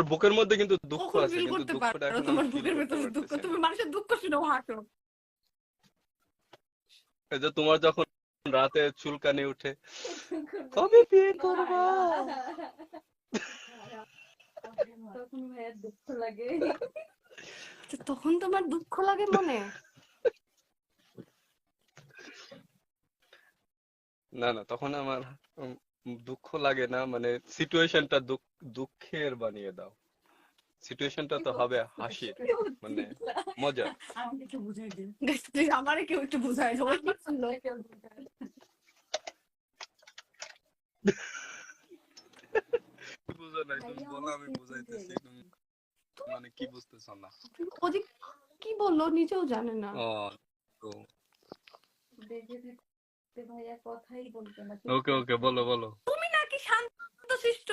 বুকের মধ্যে কিন্তু দুঃখ কখন আছে, ফিল কিন্তু করতে দুঃখটা পারো এখন আমি তোমার ফিল বুকের করতে ভেতরে দুঃখ? পারতেছি না। তুমি মানুষের দুঃখ শুনেও হাসো। এই যে তোমার যখন রাতে চুলকানি উঠে, কবে বিয়ে করবা? তখন ভাইয়ার দুঃখ লাগে। তো তখন তোমার দুঃখ লাগে মনে? না না, তখন আমার উম, দুঃখ লাগে না, মানে সিচুয়েশনটা দুঃখের বানিয়ে দাও। সিচুয়েশনটা তো হবে হাসির, মানে মজার। আমাকে একটু বুঝাই দিন। Guys, please, আমারে কেউ একটু বুঝায় দাও। কি ছিল? বুঝো নাই তুমি, ভাইয়া বলো আমার আমি চেঞ্জ হয়ে বুঝাইতেছি, গেছে। তুমি মানে কি বুঝতেছ না? ওদিক কি বললো নিজেও জানে না। ও তো দেখে দেখতে ভাইয়া কথাই বলতো না। ওকে ওকে, বলো বলো। তুমি নাকি শান্তশিষ্ট?